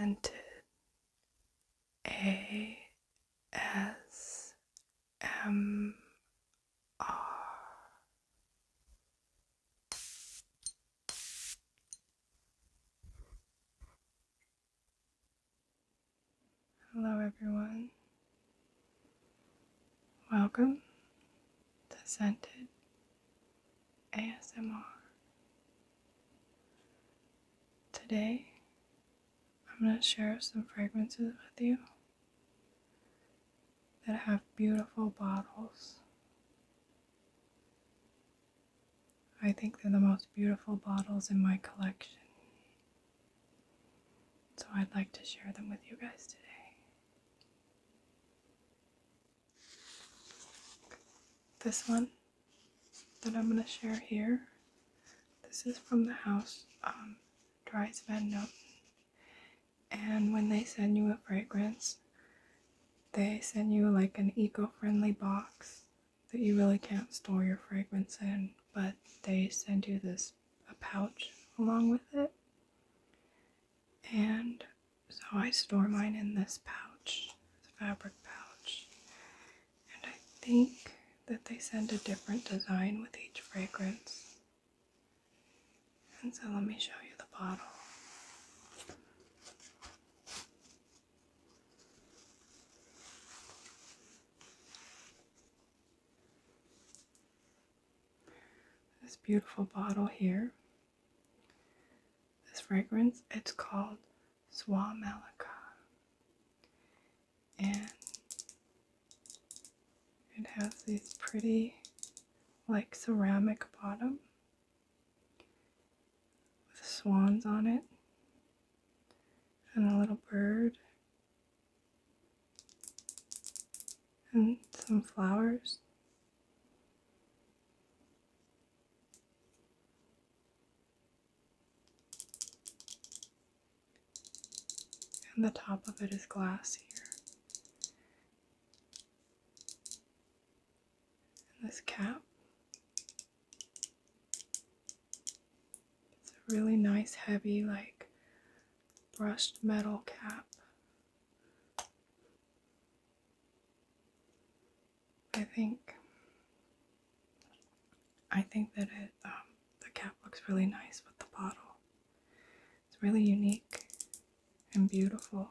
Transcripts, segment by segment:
scented ASMR. Hello everyone, welcome to Scented ASMR. Today I'm going to share some fragrances with you that have beautiful bottles. I think they're the most beautiful bottles in my collection, so I'd like to share them with you guys today. This one that I'm going to share here, this is from the house Dries van Noten. And when they send you a fragrance, they send you like an eco-friendly box that you really can't store your fragrance in, but they send you a pouch along with it. And so I store mine in this pouch, this fabric pouch. And I think that they send a different design with each fragrance. And so let me show you the bottle. This beautiful bottle here, this fragrance, it's called Soie Malaquais, and it has these pretty like ceramic bottom with swans on it and a little bird and some flowers. And the top of it is glass here. And this cap, it's a really nice heavy like brushed metal cap. I think that the cap looks really nice with the bottle. It's really unique and beautiful,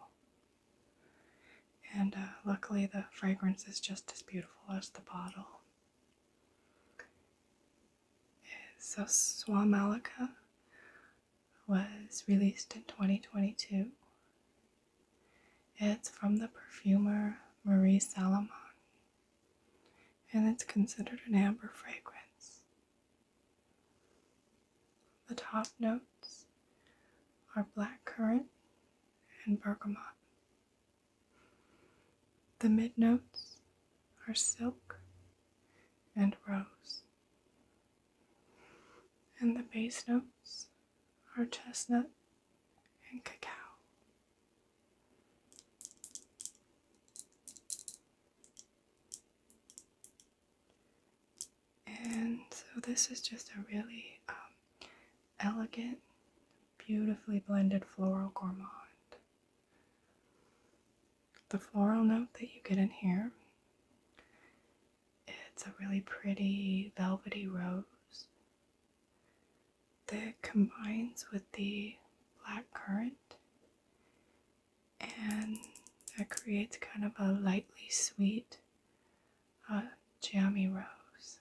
and luckily the fragrance is just as beautiful as the bottle. So Soie Malaquais was released in 2022. It's from the perfumer Marie Salomon, and it's considered an amber fragrance. The top notes are blackcurrant and bergamot. The mid notes are silk and rose. And the base notes are chestnut and cacao. And so this is just a really elegant, beautifully blended floral gourmand. The floral note that you get in here, it's a really pretty velvety rose that combines with the blackcurrant, and that creates kind of a lightly sweet jammy rose.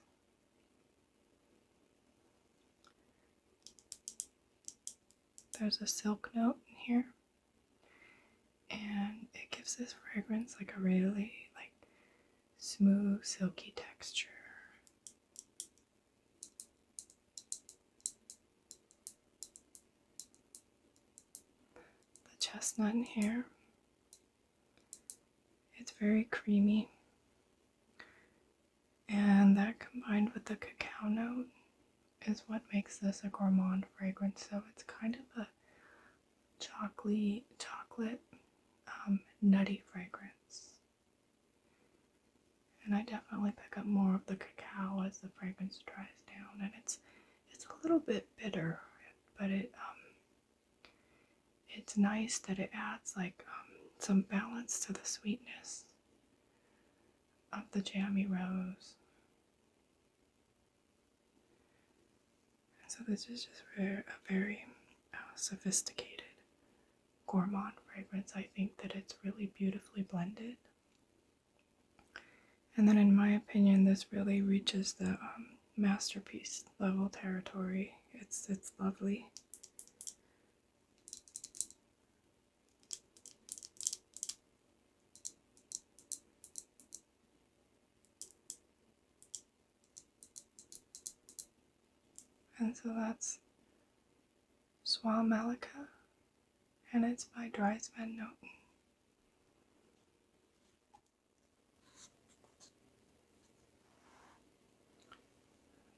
There's a silk note in here, and it gives this fragrance like a really like smooth, silky texture. The chestnut in here, it's very creamy, and that combined with the cacao note is what makes this a gourmand fragrance. So it's kind of a chocolate nutty fragrance, and I definitely pick up more of the cacao as the fragrance dries down, and it's a little bit bitter, but it's nice that it adds like some balance to the sweetness of the jammy rose. So this is just a very sophisticated gourmand fragrance. I think that it's really beautifully blended. And then in my opinion, this really reaches the masterpiece level territory. It's lovely. And so that's Soie Malaquais, and it's by Dries van Noten.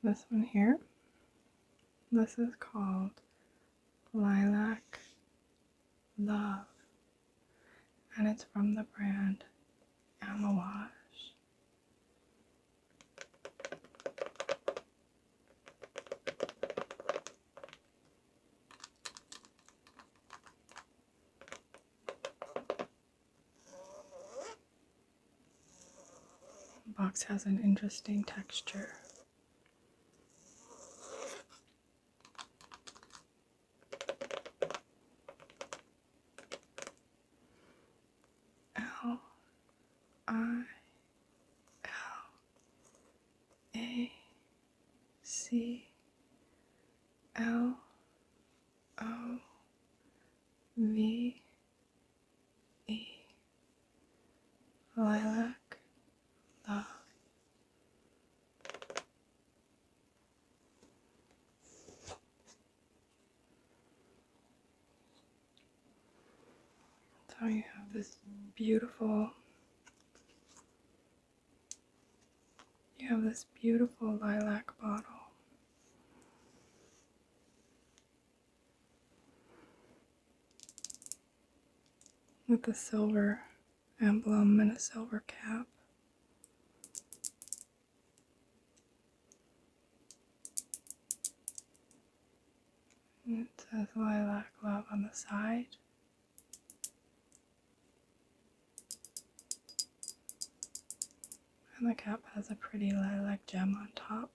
This one here, this is called Lilac Love, and it's from the brand Amouage. The box has an interesting texture. Lilac Love. So you have this beautiful lilac bottle. With a silver emblem and a silver cap. And it says Lilac Love on the side. And the cap has a pretty lilac gem on top.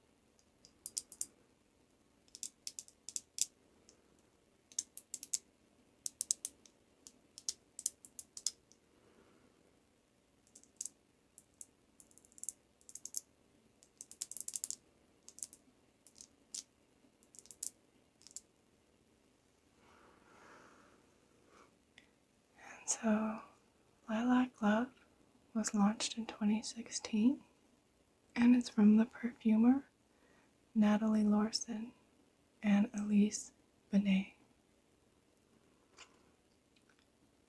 So, Lilac Love was launched in 2016, and it's from the perfumer Natalie Lorson and Elise Benet.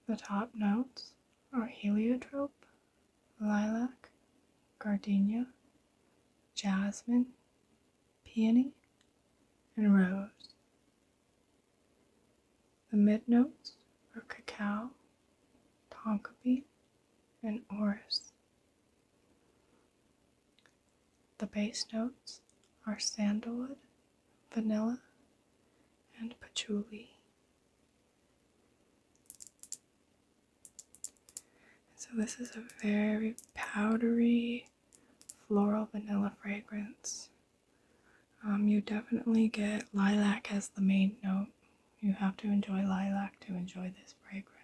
The top notes are heliotrope, lilac, gardenia, jasmine, peony, and rose. The mid notes are cacao, tonka bean, and orris. The base notes are sandalwood, vanilla, and patchouli. So this is a very powdery floral vanilla fragrance. You definitely get lilac as the main note. You have to enjoy lilac to enjoy this fragrance.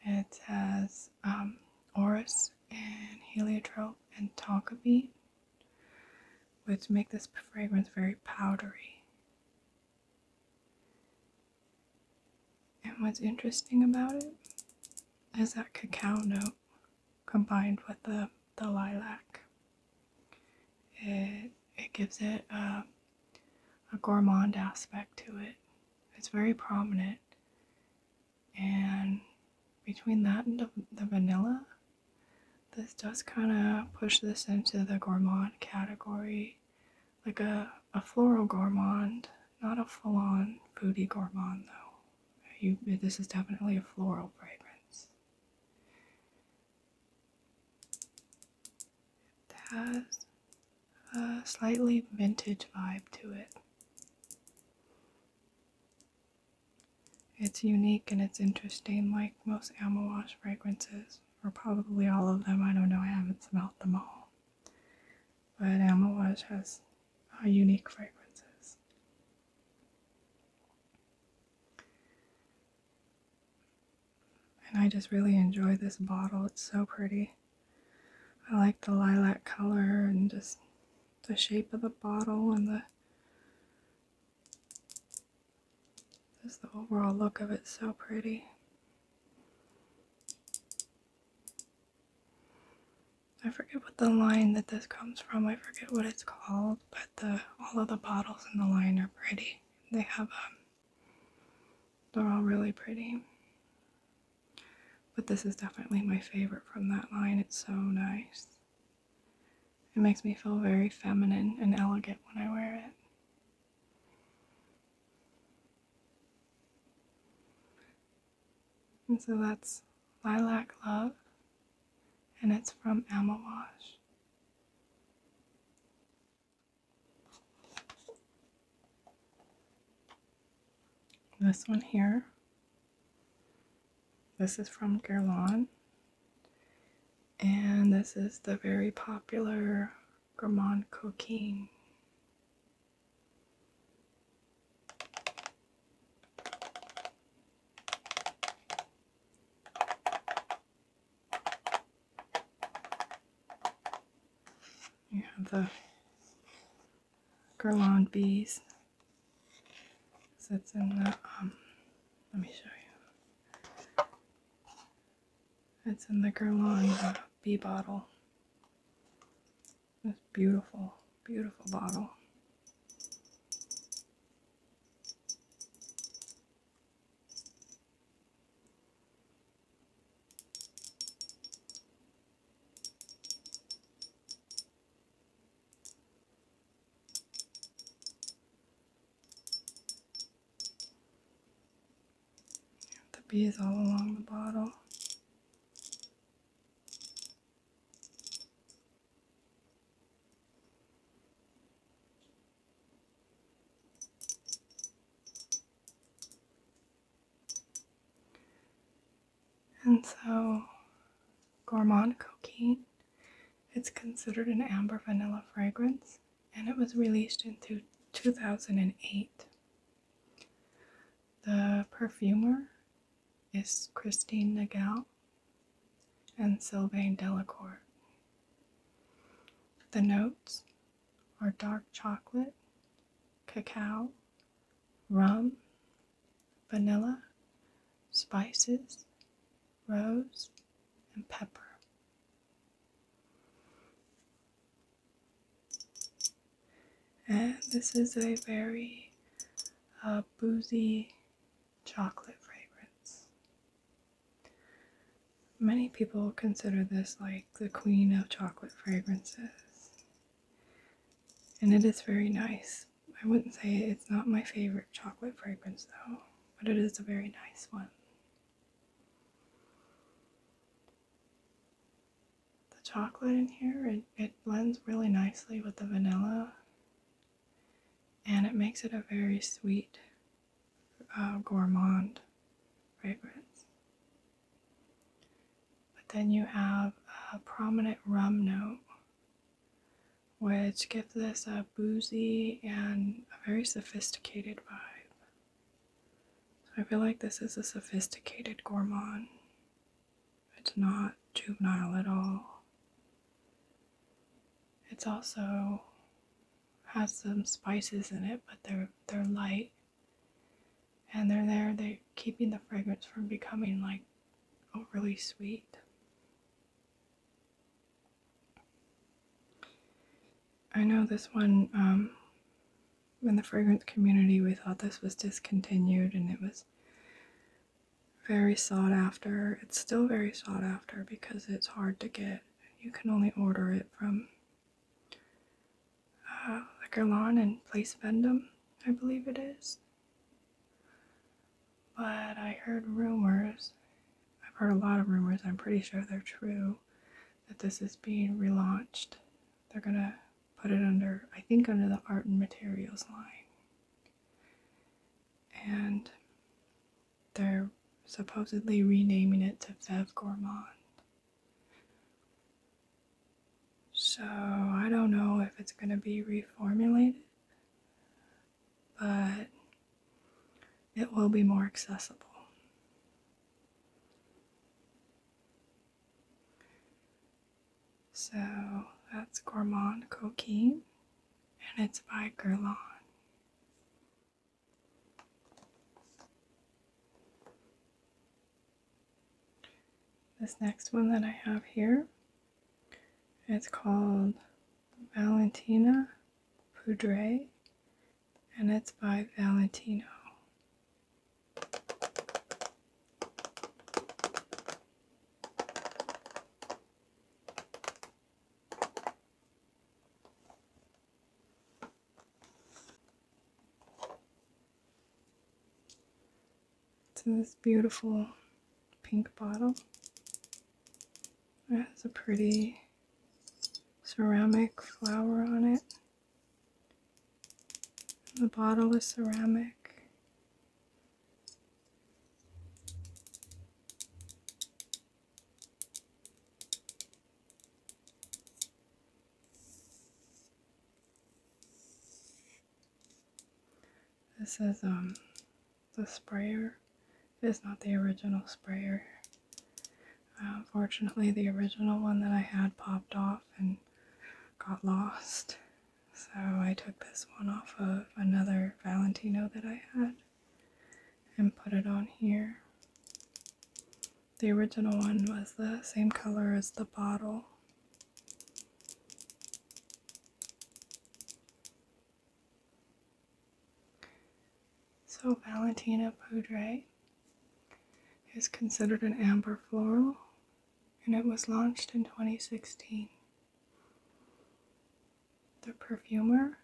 It has orris and heliotrope and tonka bean, which make this fragrance very powdery. And what's interesting about it is that cacao note combined with the lilac. It gives it a gourmand aspect to it. It's very prominent, and between that and the vanilla, this does kind of push this into the gourmand category, like a floral gourmand, not a full-on foodie gourmand though. This is definitely a floral fragrance. It has a slightly vintage vibe to it. It's unique and it's interesting, like most Amouage fragrances, or probably all of them. I don't know, I haven't smelled them all. But Amouage has unique fragrances. And I just really enjoy this bottle. It's so pretty. I like the lilac color and just the shape of the bottle and the overall look of it. So pretty. I forget what the line that this comes from. I forget what it's called, but all of the bottles in the line are pretty. They have they're all really pretty. But this is definitely my favorite from that line. It's so nice. It makes me feel very feminine and elegant when I wear it. And so that's Lilac Love, and it's from Amouage. This one here, this is from Guerlain, and this is the very popular Gourmand Coquin. You have the Guerlain bees. It's in the, let me show you. It's in the Guerlain bee bottle. This beautiful, beautiful bottle. Bees all along the bottle. And so, Gourmand Coquin, it's considered an amber vanilla fragrance, and it was released in 2008. The perfumer is Christine Nagel and Sylvain Delacour. The notes are dark chocolate, cacao, rum, vanilla, spices, rose, and pepper. And this is a very boozy chocolate fragrance. Many people consider this like the queen of chocolate fragrances. And it is very nice. I wouldn't say it's not my favorite chocolate fragrance though, but it is a very nice one. The chocolate in here, it blends really nicely with the vanilla, and it makes it a very sweet gourmand fragrance. But then you have a prominent rum note, which gives this a boozy and a very sophisticated vibe. So I feel like this is a sophisticated gourmand. It's not juvenile at all. It's also has some spices in it, but they're light, and they're keeping the fragrance from becoming like overly sweet. I know this one, in the fragrance community, we thought this was discontinued, and it was very sought after. It's still very sought after because it's hard to get. You can only order it from the Guerlain and Place Vendôme, I believe it is. But I heard rumors, I've heard a lot of rumors, I'm pretty sure they're true, that this is being relaunched. They're gonna put it under, I think under the Art and Materials line. And supposedly renaming it to Veuve Gourmand. So I don't know if it's going to be reformulated, but it will be more accessible. So that's Gourmand Coquin, and it's by Guerlain. This next one that I have here, it's called Valentina Poudre, and it's by Valentino. It's in this beautiful pink bottle. It has a pretty ceramic flower on it. The bottle is ceramic. This is the sprayer. It is not the original sprayer. Unfortunately, the original one that I had popped off and got lost. So I took this one off of another Valentino that I had and put it on here. The original one was the same color as the bottle. So Valentina Poudre is considered an amber floral, and it was launched in 2016. The perfumer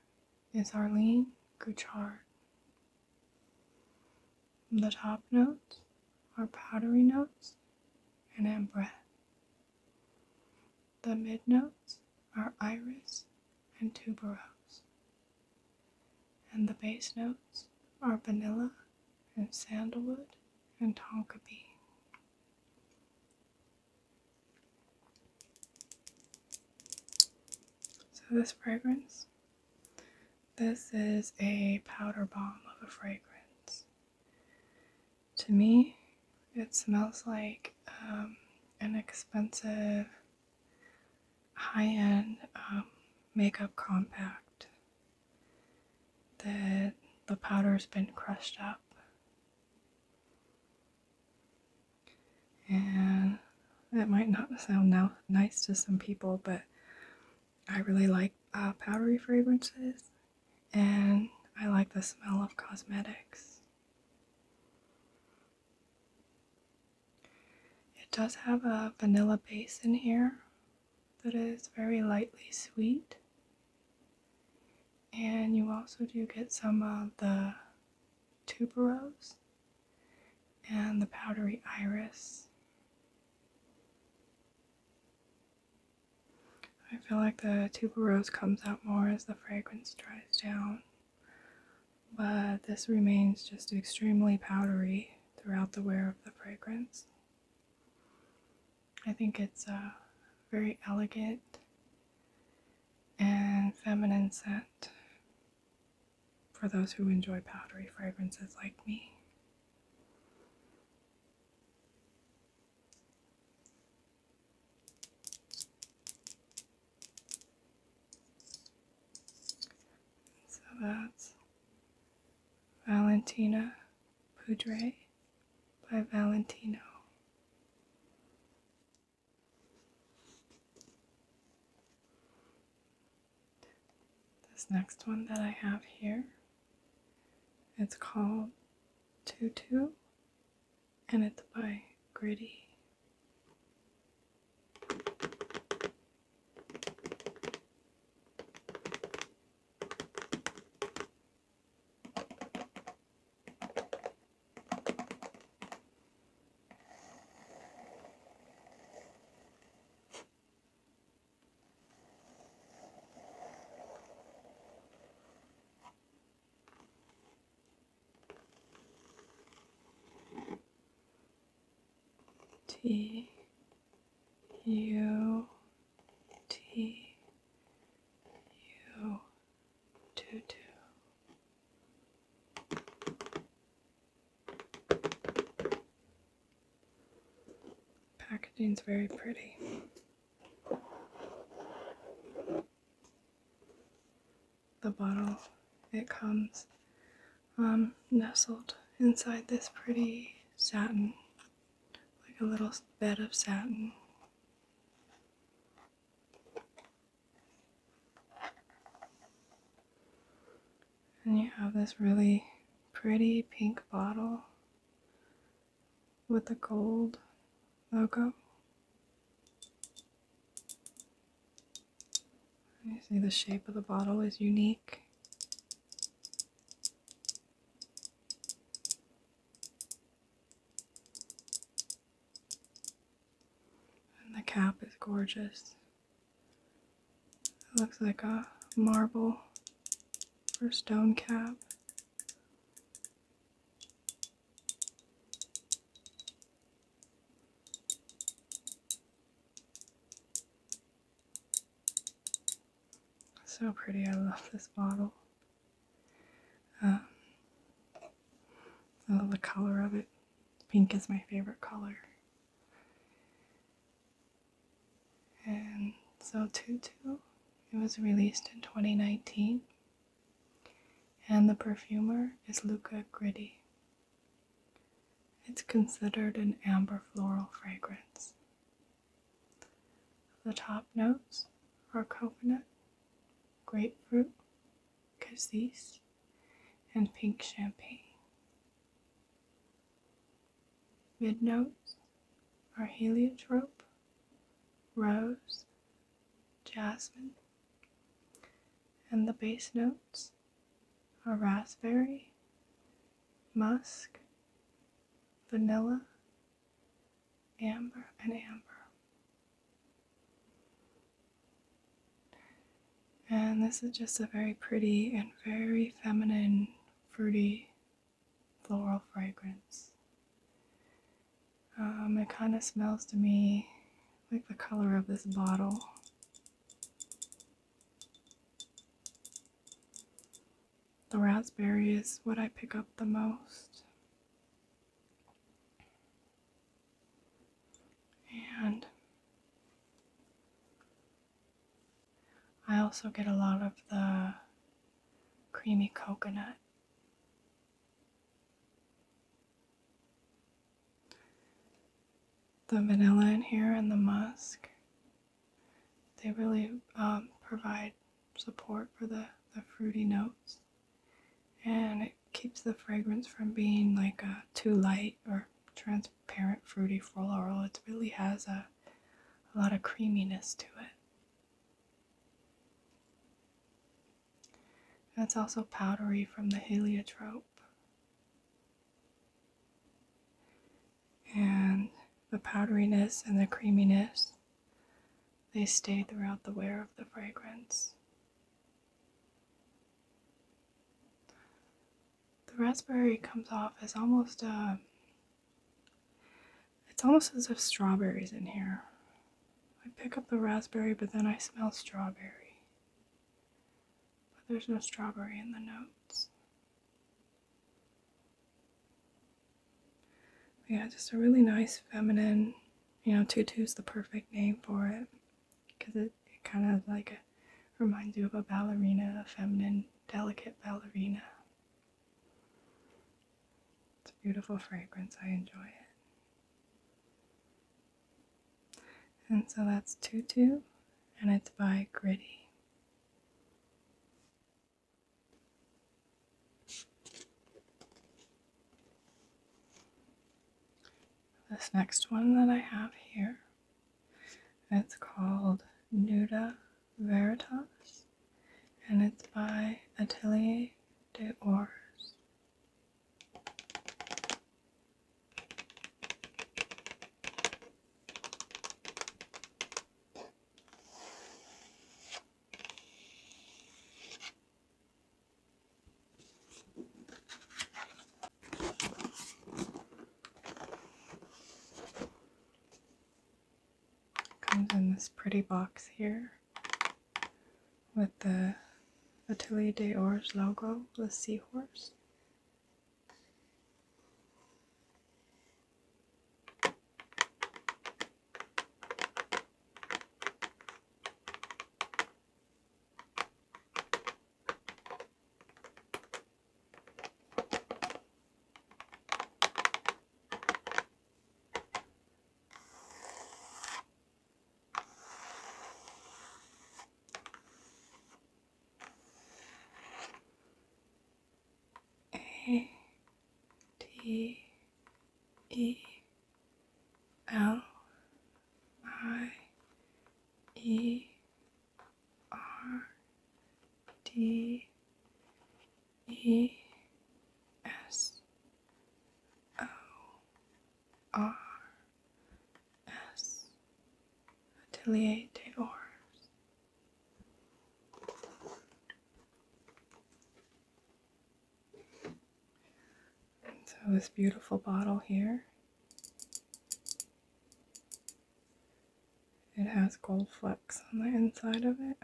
is Arlene Gouchard. The top notes are powdery notes and ambrette. The mid notes are iris and tuberose. And the base notes are vanilla and sandalwood and tonka bean. So this fragrance, this is a powder bomb of a fragrance. To me, it smells like an expensive, high-end makeup compact that the powder's been crushed up. And it might not sound nice to some people, but I really like powdery fragrances, and I like the smell of cosmetics. It does have a vanilla base in here that is very lightly sweet, and you also do get some of the tuberose and the powdery iris. I feel like the tuberose comes out more as the fragrance dries down, but this remains just extremely powdery throughout the wear of the fragrance. I think it's a very elegant and feminine scent for those who enjoy powdery fragrances like me. So that's Valentina Poudre by Valentino. This next one that I have here, it's called Tutu, and it's by Gritti. Tutu. Packaging's very pretty. The bottle, it comes nestled inside this pretty satin, like a little bed of satin. And you have this really pretty pink bottle with the gold logo. You see the shape of the bottle is unique. And the cap is gorgeous. It looks like a marble or stone cap. So pretty, I love this bottle. I love the color of it. Pink is my favorite color. And so Tutu, it was released in 2019. And the perfumer is Luca Gritti. It's considered an amber floral fragrance. The top notes are coconut, grapefruit, cassis, and pink champagne. Mid notes are heliotrope, rose, jasmine, and the base notes are raspberry, musk, vanilla, amber, and amber. And this is just a very pretty and very feminine, fruity, floral fragrance. It kind of smells to me like the color of this bottle. The raspberry is what I pick up the most. And I also get a lot of the creamy coconut. The vanilla in here and the musk, they really provide support for the fruity notes. And it keeps the fragrance from being like too light or transparent fruity floral. It really has a lot of creaminess to it. And it's also powdery from the heliotrope. And the powderiness and the creaminess, they stay throughout the wear of the fragrance. The raspberry comes off as almost it's almost as if strawberries in here. I pick up the raspberry, but then I smell strawberry. But there's no strawberry in the notes. But yeah, just a really nice feminine, Tutu's the perfect name for it. Because it kind of like reminds you of a ballerina, a feminine, delicate ballerina. It's a beautiful fragrance, I enjoy it. And so that's Tutu, and it's by Gritti. This next one that I have here, it's called Nuda Veritas, and it's by Atelier Dries. this pretty box here with the Atelier d'Or's logo, the seahorse. Adeliedeors. Atelier d'Ors. So this beautiful bottle here, it has gold flecks on the inside of it.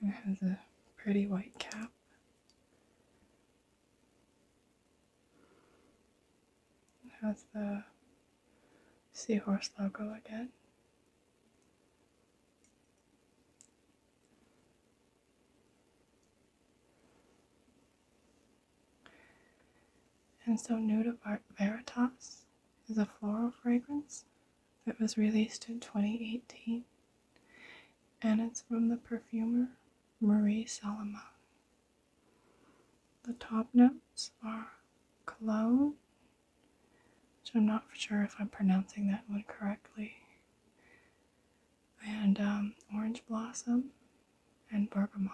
It has a pretty white cap. It has the seahorse logo again. And so Nuda Veritas is a floral fragrance that was released in 2018. And it's from the perfumer Marie Salomon. The top notes are cologne, which I'm not sure if I'm pronouncing that one correctly, and orange blossom and bergamot.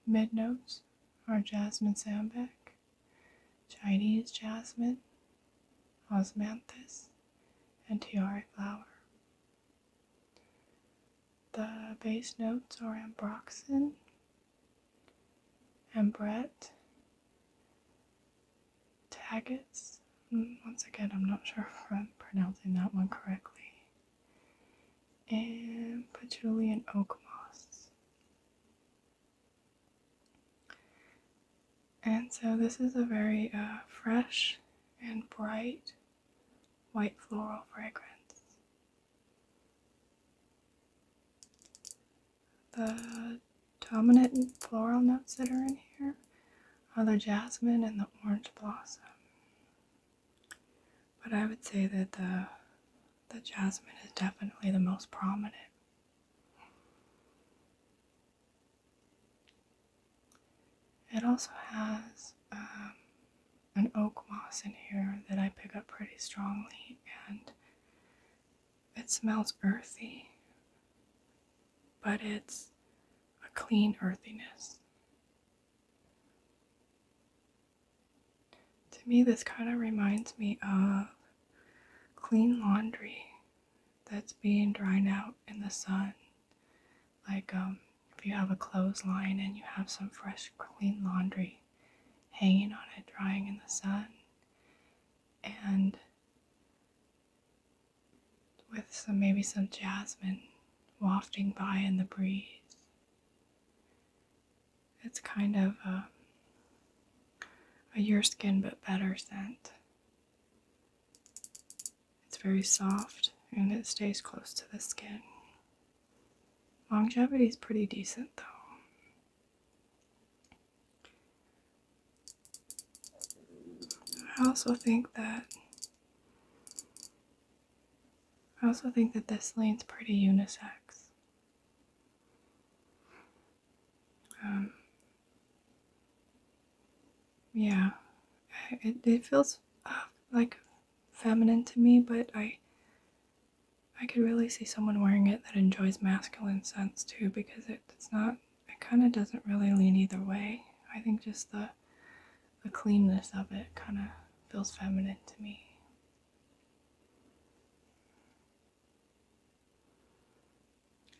Mid notes are jasmine sambac, Chinese jasmine, osmanthus, and tiare flower. The base notes are ambroxan, ambrette, tagates. Once again, I'm not sure if I'm pronouncing that one correctly. And patchouli and oak moss. And so this is a very fresh and bright white floral fragrance. The dominant floral notes that are in here are the jasmine and the orange blossom. But I would say that the jasmine is definitely the most prominent. It also has an oak moss in here that I pick up pretty strongly, and it smells earthy, but it's a clean earthiness. To me, this kind of reminds me of clean laundry that's being dried out in the sun. Like if you have a clothesline and you have some fresh, clean laundry hanging on it, drying in the sun, and with maybe some jasmine wafting by in the breeze. It's kind of a your skin but better scent. It's very soft and it stays close to the skin. Longevity is pretty decent though. I also think that this lane's pretty unisex. Yeah, it feels like feminine to me, but I I could really see someone wearing it that enjoys masculine scents too, because it's not, it kind of doesn't really lean either way. I think just the cleanness of it kind of feels feminine to me.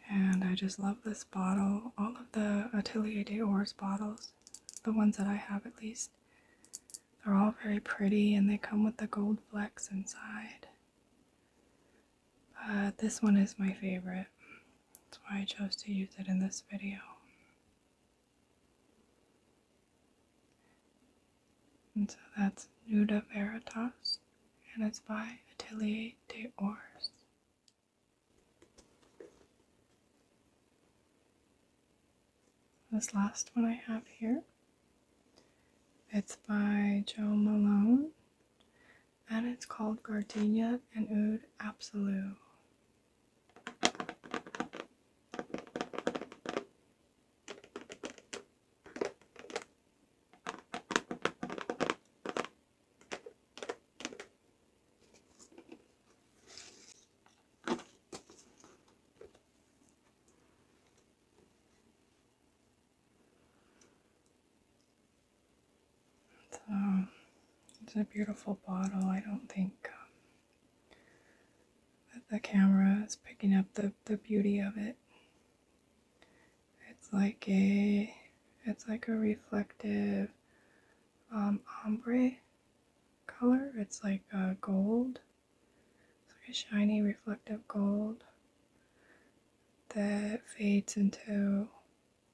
And I just love this bottle. All of the Atelier d'Or's bottles, the ones that I have at least, they're all very pretty and they come with the gold flecks inside. But this one is my favorite. That's why I chose to use it in this video. And so that's Nuda Veritas, and it's by Atelier d'Ors. This last one I have here, it's by Malone, and it's called Gardenia and Oud Absolu. So it's a beautiful bottle. I don't think that the camera is picking up the beauty of it. It's like a reflective ombre color. It's like gold. It's like a shiny reflective gold that fades into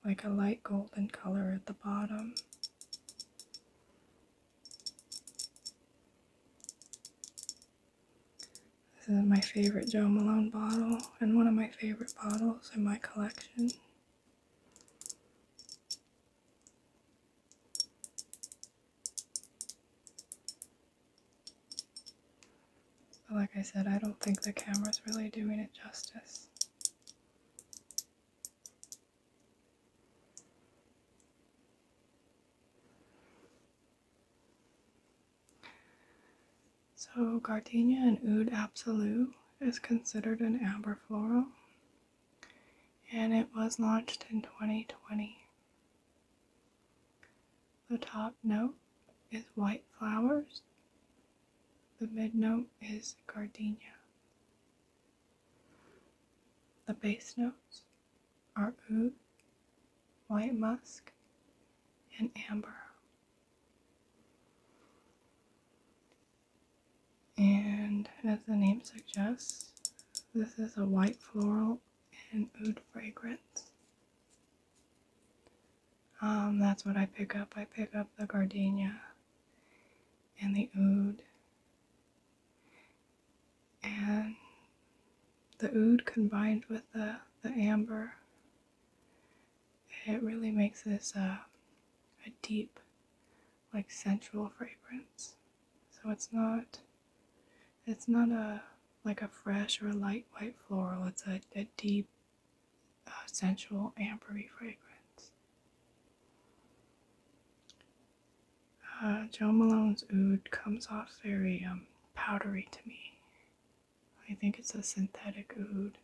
like a light golden color at the bottom. This is my favorite Jo Malone bottle and one of my favorite bottles in my collection. But like I said, I don't think the camera's really doing it justice. So Gardenia and Oud Absolu is considered an amber floral, and it was launched in 2020. The top note is white flowers. The mid note is gardenia. The base notes are oud, white musk, and amber. And as the name suggests, this is a white floral and oud fragrance. That's what I pick up. I pick up the gardenia and the oud. And the oud combined with the amber, it really makes this a deep, like sensual fragrance. So it's not like a fresh or light white floral. It's a deep, sensual ambery fragrance. Jo Malone's oud comes off very powdery to me. I think it's a synthetic oud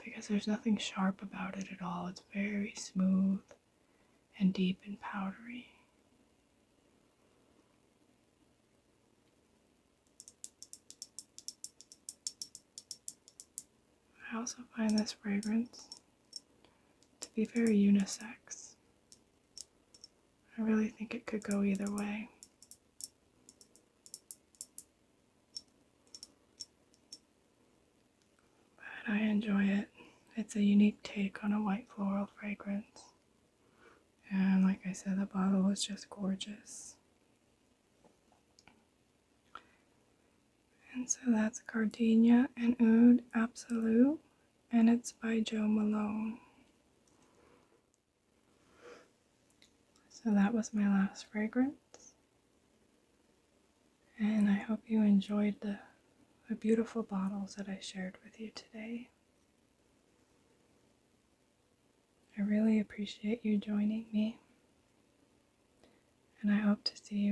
because there's nothing sharp about it at all. It's very smooth and deep and powdery. I also find this fragrance to be very unisex. I really think it could go either way. But I enjoy it. It's a unique take on a white floral fragrance. And like I said, the bottle is just gorgeous. And so that's Gardenia and Oud Absolu, and it's by Jo Malone. So that was my last fragrance. And I hope you enjoyed the beautiful bottles that I shared with you today. I really appreciate you joining me. And I hope to see you